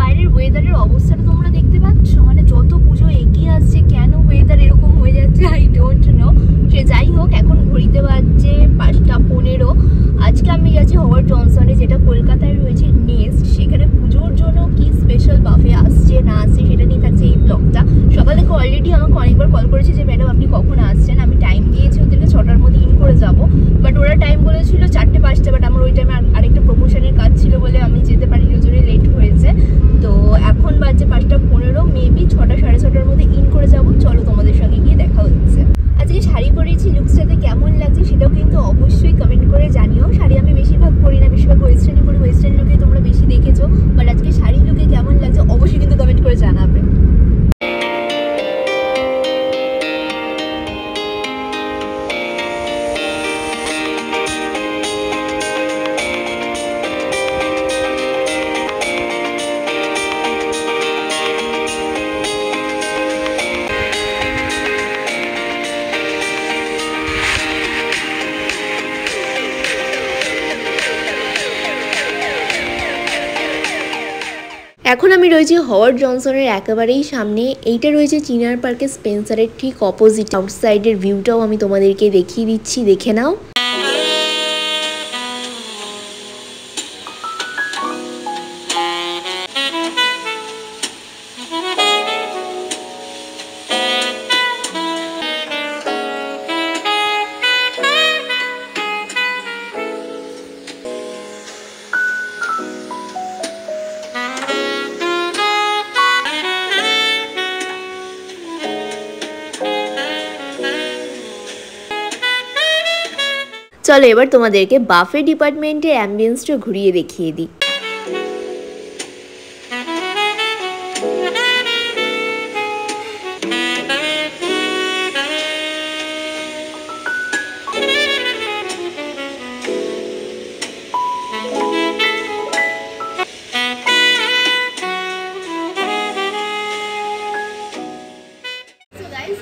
বাইরের ওয়েদারের অবস্থাটা তোমরা দেখতে পাচ্ছ, মানে যত পুজো এগিয়ে আসছে কেন ওয়েদার এরকম হয়ে যাচ্ছে আই ডোন্ট নো। সে যাই হোক, এখন ঘড়িতে বাজছে 5:15। আজকে আমি গেছি হাওয়ার্ড জনসনে, যেটা কলকাতায় রয়েছে নেক্সট। সেখানে পুজোর জন্য কি স্পেশাল বাফে আসছে না আসছে সেটা নিয়ে থাকছে এই ব্লগটা। সকাল থেকে অলরেডি আমাকে অনেকবার কল করেছে যে ম্যাডাম আপনি কখন আসছেন। আমি টাইম দিয়েছি ওদেরকে 6টার মধ্যে ইন করে যাব, বাট ওরা টাইম বলেছিল 4:05, বাট আমার ওই টাইমে আরেকটা প্রমোশনের কাজ ছিল বলে আমি যেতে পারিনি, ওই জন্য লেট হয়েছে। তো এখন বাজছে 5:15, মেবি 6টা 6:30টার মধ্যে ইন করে যাব। চলো তোমাদের সঙ্গে গিয়ে দেখা হচ্ছে। আজকে শাড়ি পরেছি, লুকসটাতে কেমন লাগছে সেটাও কিন্তু অবশ্যই কমেন্ট করে জানিও। শাড়ি আমি বেশিরভাগ পরি না, বেশিরভাগ ওয়েস্টার্নই পরি, ওয়েস্টার্ন লুকে তোমরা বেশি দেখেছো, বাট আজকে শাড়ি লুকে কেমন লাগছে অবশ্যই কিন্তু কমেন্ট করে জানাবে। এখন আমি রয়েছি হাওয়ার্ড জনসনের একেবারেই সামনে। এইটা রয়েছে চিনার পার্কের স্পেন্সারের ঠিক অপোজিট। আউটসাইডের ভিউটাও আমি তোমাদেরকে দেখিয়ে দিচ্ছি, দেখে নাও। চলো এবার তোমাদেরকে বাফে ডিপার্টমেন্টের অ্যাম্বিয়েন্সটা ঘুরিয়ে দেখিয়ে দিই।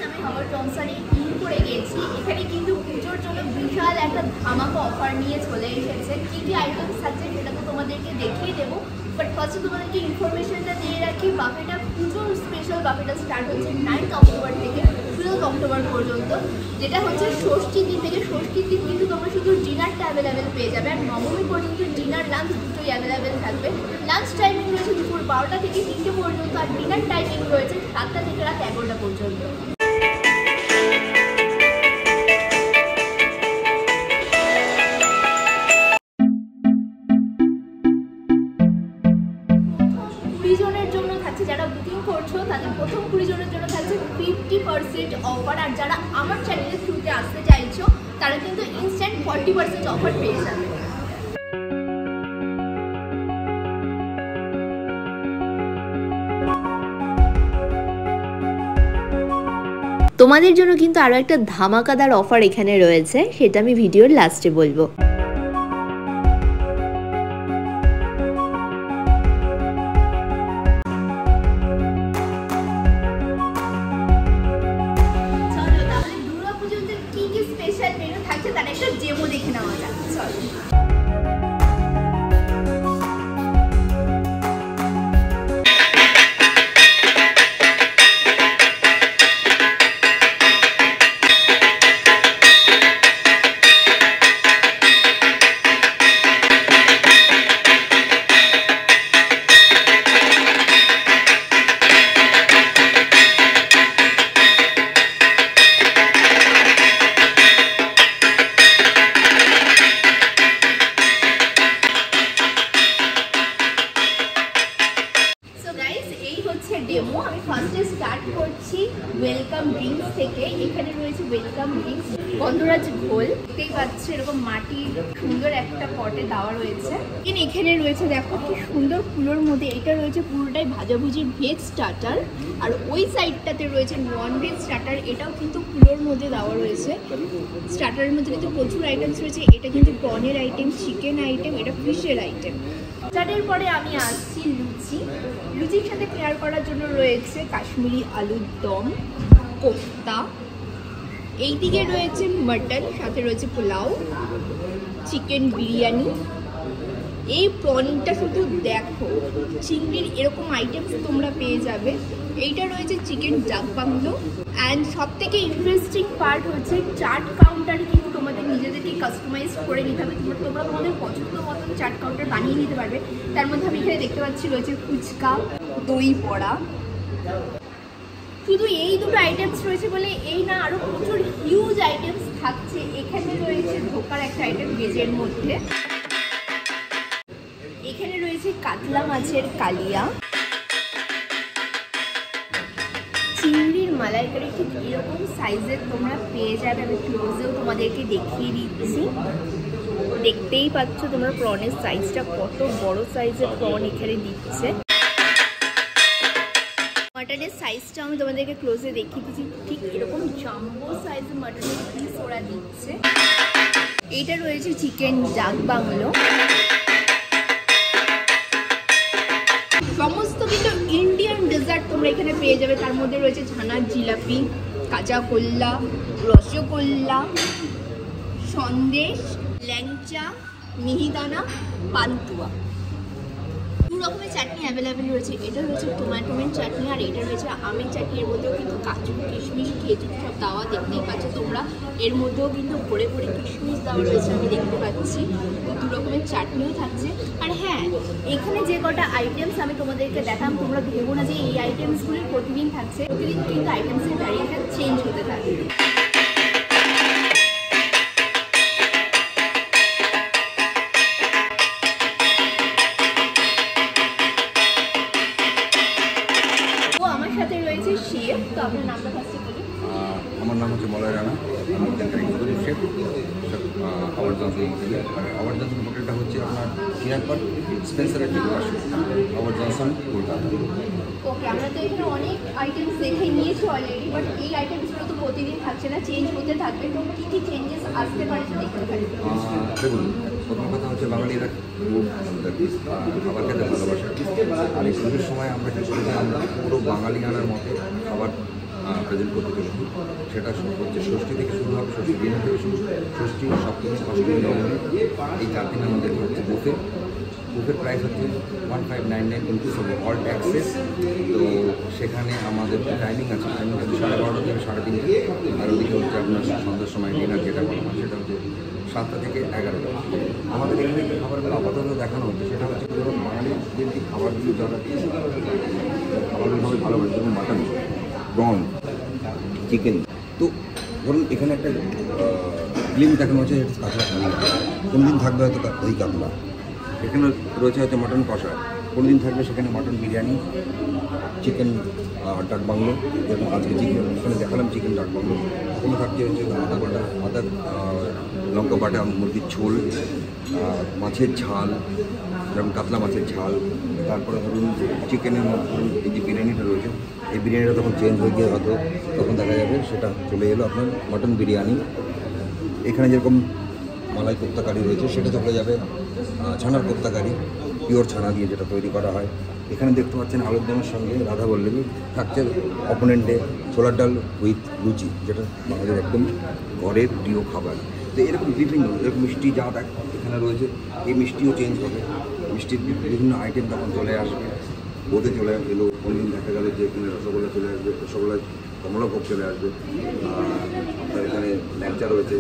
আমি হাওয়ার্ড জনসনে ইন করে গেছি। এখানে কিন্তু পুজোর জন্য বিশাল একটা ধামাকা অফার নিয়ে চলে এসেছে। কী কী আইটেমস আছে সেটা তো তোমাদেরকে দেখিয়ে দেবো, বাট ফার্স্টে তোমাদেরকে ইনফরমেশনটা দিয়ে রাখি। বাফেটা পুজোর স্পেশাল বাফেটা স্টার্ট হচ্ছে 9th অক্টোবর থেকে 12th অক্টোবর পর্যন্ত, যেটা হচ্ছে ষষ্ঠীর দিন থেকে। ষষ্ঠীর দিন কিন্তু তোমরা শুধু ডিনারটা অ্যাভেলেবেল পেয়ে যাবে, আর নবমী পর্যন্ত ডিনার লাঞ্চ দুটোই অ্যাভেলেবেল থাকবে। লাঞ্চ টাইমিং রয়েছে দুপুর 12টা থেকে 3টে পর্যন্ত, আর ডিনার টাইমিং রয়েছে 7টা থেকে রাত 11টা পর্যন্ত। যারা বুকিং করছো তাদের প্রথম 20 জনের জন্য থাকছে 50% অফার, আর যারা আমার চ্যানেলের থ্রুতে আসতে চাইছো তারা কিন্তু ইনস্ট্যান্ট 40% অফার পেয়ে যাবে। তোমাদের জন্য কিন্তু আরো একটা ধামাকাদার অফার এখানে রয়েছে, সেটা আমি ভিডিওর লাস্টে বলবো। ডেমো আমি ফার্স্টে স্টার্ট করছি ওয়েলকাম ড্রিঙ্কস থেকে। এখানে রয়েছে ওয়েলকাম ড্রিঙ্কস, গন্ধরাজ ঘোল, দেখতেই পাচ্ছে এরকম মাটির সুন্দর একটা পটে দেওয়া রয়েছে। এখানে রয়েছে দেখো কি সুন্দর ফুলোর মধ্যে, এটা রয়েছে পুরোটাই ভাজাভুজির ভেজ স্টার্টার, আর ওই সাইডটাতে রয়েছে নন ভেজ স্টার্টার, এটাও কিন্তু ফুলোর মধ্যে দেওয়া রয়েছে। স্টার্টারের মধ্যে কিন্তু প্রচুর আইটেমস রয়েছে, এটা কিন্তু প্রনের আইটেম, চিকেন আইটেম, এটা ফিশের আইটেম। স্টার্টের পরে আমি আসছি লুচি। লুচির সাথে পেয়ার করার জন্য রয়েছে কাশ্মীরি আলুর দম, কোফতা, এইদিকে রয়েছে মাটন, সাথে রয়েছে পোলাও, চিকেন বিরিয়ানি, এই প্রনটা শুধু দেখো, চিংড়ির এরকম আইটেমস তোমরা পেয়ে যাবে। এইটা রয়েছে চিকেন ডাক বাংলো। অ্যান্ড সব থেকে ইন্টারেস্টিং পার্ট হচ্ছে চাট কাউন্টার কিন্তু তোমাদের নিজেদেরকে কাস্টমাইজ করে নিতে হবে। তোমরা তোমাদের পছন্দ মতন চাট কাউন্টার বানিয়ে নিতে পারবে। তার মধ্যে আমি এখানে দেখতে পাচ্ছি রয়েছে ফুচকা, দই বড়া। শুধু এই দুটো আইটেমস রয়েছে বলে এই না, আরও প্রচুর হিউজ আইটেমস থাকছে। এখানে রয়েছে ধোকার একটা আইটেম ভেজের মধ্যে। এখানে রয়েছে কাতলা মাছের কালিয়া, চিংড়ির মালাইকারি ঠিক এরকম সাইজের তোমরা পেয়ে যাবে। আমি ক্লোজেও তোমাদেরকে দেখিয়ে দিচ্ছি, দেখতেই পাচ্ছ তোমরা প্রনের সাইজটা কত বড় সাইজের প্রন এখানে দিচ্ছে। মাটনের সাইজটা আমি তোমাদেরকে ক্লোজে দেখিয়ে দিচ্ছি, ঠিক এরকম জাম্বো সাইজের মাটনের পিস ওরা দিচ্ছে। এইটা রয়েছে চিকেন ডাক বাংলো। সমস্ত কিন্তু ইন্ডিয়ান ডেজার্ট তোমরা এখানে পেয়ে যাবে। তার মধ্যে রয়েছে ছানার জিলাপি, কাঁচা গোল্লা, রসগোল্লা, সন্দেশ, ল্যাংচা, মিহিদানা, পান্তুয়া। দু রকমের চাটনি অ্যাভেলেবেল রয়েছে। এটা রয়েছে টমেটোমের চাটনি আর এটা রয়েছে আমের চাটনি। এর মধ্যেও কিন্তু কাজু, কিশমিশ, খেজুর সব দেওয়া দেখতেই পাচ্ছ তোমরা। এর মধ্যেও কিন্তু ভরে ভরে কিশমিশ দেওয়া রয়েছে আমি দেখতে পাচ্ছি। দু রকমের চাটনিও থাকছে। আর হ্যাঁ, এখানে যে কটা আইটেমস আমি তোমাদেরকে দেখাম, তোমরা ভেবো না যে এই আইটেমসগুলি প্রতিদিন থাকছে। প্রতিদিন কিন্তু আইটেমসের ভ্যারিয়েশন চেঞ্জ হতে থাকে। শেফ, তো আপনার নামটা ফার্স্টে বলুন। আমার নাম হচ্ছে মলয় রানা, আমি শেফ আওয়ার জনসন হোটেলে। আওয়ার জনসন হোটেলটা হচ্ছে আপনার চিরাগপাট স্পেন্সারের ঠিক পাশে, আওয়ার জনসন কলকাতা। ওকে, আমরা তো এখানে অনেক আইটেমস দেখে নিয়েছি অলরেডি, বাট এই আইটেমসগুলো তো প্রতিদিন থাকছে না, চেঞ্জ হতে থাকবে। তো কী কী চেঞ্জেস আসতে পারে যদি একটু দেখুন, প্রথম কথা হচ্ছে বাঙালিরা খাবার খেতে ভালোবাসে। আর এই পুজোর সময় আমরা চেষ্টা করি আমরা পুরো বাঙালিয়ানার মতো খাবার প্রেজেন্ট করতে চলেছি। সেটা হচ্ছে ষষ্ঠী থেকে শুরু হবে, ষষ্ঠী দিনের থেকে শুরু, ষষ্ঠী, সপ্তমী, অষ্টমী, নবমী, এই 4 দিনের মধ্যে হচ্ছে বুফের প্রাইস হচ্ছে 1599 ইনক্লুসিভ অল ট্যাক্সেস। তো সেখানে আমাদের টাইমিং আছে 12:30 থেকে 3:30, আর ওদিকে হচ্ছে আপনার সন্ধ্যার সময় ডিনার যেটা বলা হয় সেটা হচ্ছে 7টা থেকে 11টা। আমাদের এখানে যে খাবারগুলো আপাতত দেখানো হচ্ছে সেটা হচ্ছে ধরুন বাঙালিদের যে খাবারগুলো যারা খাবারগুলো সবাই ভালোবাসে, যেমন মাটন, প্রন, চিকেন। তো ধরুন এখানে একটা ফিল্ম দেখানো হচ্ছে, সেটা কাঁচা কালিয়া, কোন দিন থাকবে হয়তো ওই কাতলা। এখানে রয়েছে হচ্ছে মাটন কষা, কোনো দিন থাকবে সেখানে মাটন বিরিয়ানি, চিকেন ডাক বাংলো, যেরকম আজকে চিকেন এখানে দেখালাম চিকেন ডাক বাংলো। ওখানে থাকছে হচ্ছে আদা লঙ্কা বাটা মুরগির ঝোল, মাছের ঝাল, যেমন কাতলা মাছের ঝাল। তারপরে ধরুন চিকেনের মধ্যে ধরুন এই যে বিরিয়ানিটা রয়েছে, এই বিরিয়ানিটা তখন চেঞ্জ হয়ে গিয়ে হয়তো তখন দেখা যাবে সেটা চলে এলো আপনার মাটন বিরিয়ানি। এখানে যেরকম মালাই কোপ্তা কারি রয়েছে সেটা চলে যাবে ছানার কোপ্তা কারি, পিওর ছানা দিয়ে যেটা তৈরি করা হয়। এখানে দেখতে পাচ্ছেন আলুর দমের সঙ্গে রাধা বল্লভী থাকছে অপোনেন্টে ছোলার ডাল উইথ লুচি, যেটা বাঙালির একদম ঘরের প্রিয় খাবার। তো এরকম বিভিন্ন এরকম মিষ্টি যা দেখ এখানে রয়েছে, এই মিষ্টিও চেঞ্জ হবে। মিষ্টির বিভিন্ন আইটেম তখন চলে আসবে, বোধে চলে এলো। কোনদিন দেখা গেল যে এখানে রসগোল্লা চলে আসবে, রসগোল্লায় কমলাভোগ চলে আসবে। আপনার এখানে ল্যাংচা রয়েছে,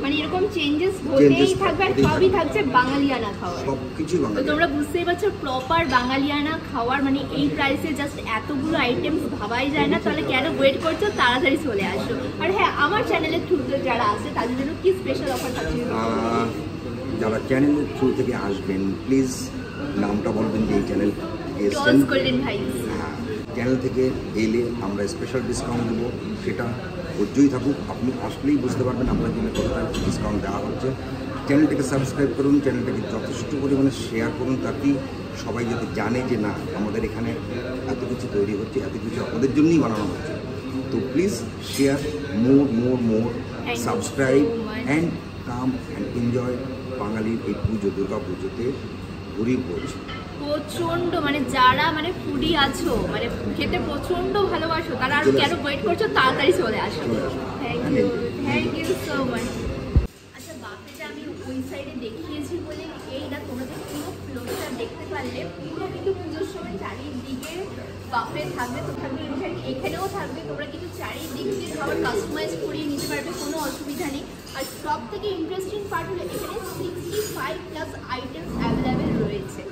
মানে এরকম চেঞ্জেস হতেই থাকবে। আর সবই থাকছে বাঙালিয়ানা খাওয়ার, সবকিছু বাঙালি। তো তোমরা বুঝতেই পারছো প্রপার বাঙালিয়ানা খাওয়ার মানে এই প্রাইসে জাস্ট এতগুলো আইটেমস ভাবাই যায় না। তাহলে কেন ওয়েট করছো, তাড়াতাড়ি চলে আসো। আর হ্যাঁ, আমার চ্যানেলের থ্রুতে যারা আছে তাদের জন্য কি স্পেশাল অফার থাকছে? যারা চ্যানেলের থ্রু থেকে আসবেন প্লিজ নামটা বলবেন যে এই চ্যানেল চ্যানেল থেকে এলে আমরা স্পেশাল ডিসকাউন্ট দেবো। সেটা ধৈর্যই থাকুক, আপনি আসলেই বুঝতে পারবেন আপনার জন্য কতটা ডিসকাউন্ট দেওয়া হচ্ছে। চ্যানেলটাকে সাবস্ক্রাইব করুন, চ্যানেলটাকে যথেষ্ট পরিমাণে শেয়ার করুন, তাকে সবাই যাতে জানে যে না আমাদের এখানে এত কিছু তৈরি হচ্ছে, এত কিছু আপনাদের জন্যই বানানো হচ্ছে। তো please share, more subscribe and come and enjoy বাঙালির এই পুজো, দুর্গা পুজোতে ভুরি ভোজ। প্রচন্ড মানে যারা মানে ফুডি আছো, মানে খেতে প্রচন্ড ভালোবাসো, তারা আর কেন ওয়েট করছো, তাড়াতাড়ি চলে আসো। Thank you so much. আচ্ছা, বাপেটা আমি ওই সাইডে দেখিয়েছি বলে এই না, তোমরা জানলে পুরো কিন্তু পুজোর সময় চারিদিকে বাফে থাকবে, তো থাকবে এখানেও থাকবে। তোমরা কিন্তু চারিদিক দিয়ে খাবার কাস্টমাইজ করিয়ে নিতে পারবে, কোনো অসুবিধা নেই। আর সব থেকে ইন্টারেস্টিং পার্ট হলো এখানে 65+ আইটেমস অ্যাভেলেবেল রয়েছে।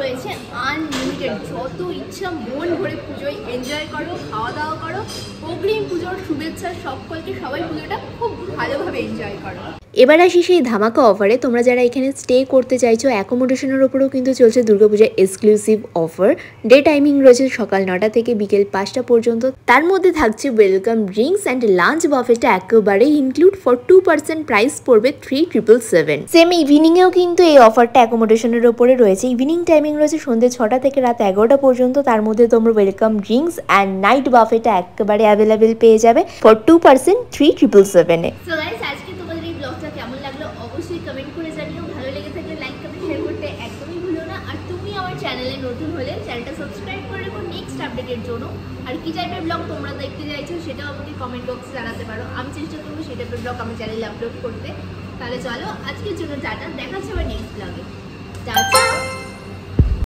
রয়েছে আনলিমিটেড, যত ইচ্ছা মন ভরে পুজোয় এনজয় করো, খাওয়া দাওয়া করো। অগ্রিম পুজোর শুভেচ্ছা সকলকে, সবাই পুজোটা খুব ভালোভাবে এনজয় করো। এবার আসি সেই ধামাকা অফারে। তোমরা যারা এখানে স্টে করতে চাইছো, অ্যাকোমোডেশনের ওপরেও কিন্তু চলছে দুর্গাপূজার এক্সক্লুসিভ অফার। ডে টাইমিং রয়েছে সকাল 9টা থেকে বিকেল 5টা পর্যন্ত। তার মধ্যে থাকছে ওয়েলকাম ড্রিঙ্কস অ্যান্ড লাঞ্চ বাফেটা একেবারে ইনক্লুড ফর 2% প্রাইস পড়বে 3777। সেম ইভিনিংয়েও কিন্তু এই অফারটা অ্যাকোমোডেশনের ওপরে রয়েছে। ইভিনিং টাইমিং রয়েছে সন্ধ্যে 6টা থেকে রাত 11টা পর্যন্ত। তার মধ্যে তোমরা ওয়েলকাম ড্রিঙ্কস অ্যান্ড নাইট বাফেটা একেবারে অ্যাভেলেবেল পেয়ে যাবে ফর 2% 3777-এ। সো গাইস, আজকে তোমাদের এই ব্লগটা কেমন লাগলো অবশ্যই কমেন্ট করে জানিও। ভালো লেগে থাকলে লাইক কমেন্ট শেয়ার করতে একদমই ভুলো না। আর তুমি আমার চ্যানেলে নতুন হলে চ্যানেলটা সাবস্ক্রাইব করে রেখো নেক্সট আপডেটের জন্য। আর কি টাইপের ব্লগ তোমরা দেখতে চাইছো সেটাও আমাকে কমেন্ট বক্সে জানাতে পারো, আমি চেষ্টা করবো সেই টাইপের ব্লগ আমার চ্যানেলে আপলোড করতে। তাহলে চলো আজকের জন্য টাটা, দেখা হচ্ছে আবার নেক্সট ব্লগে। টাটা।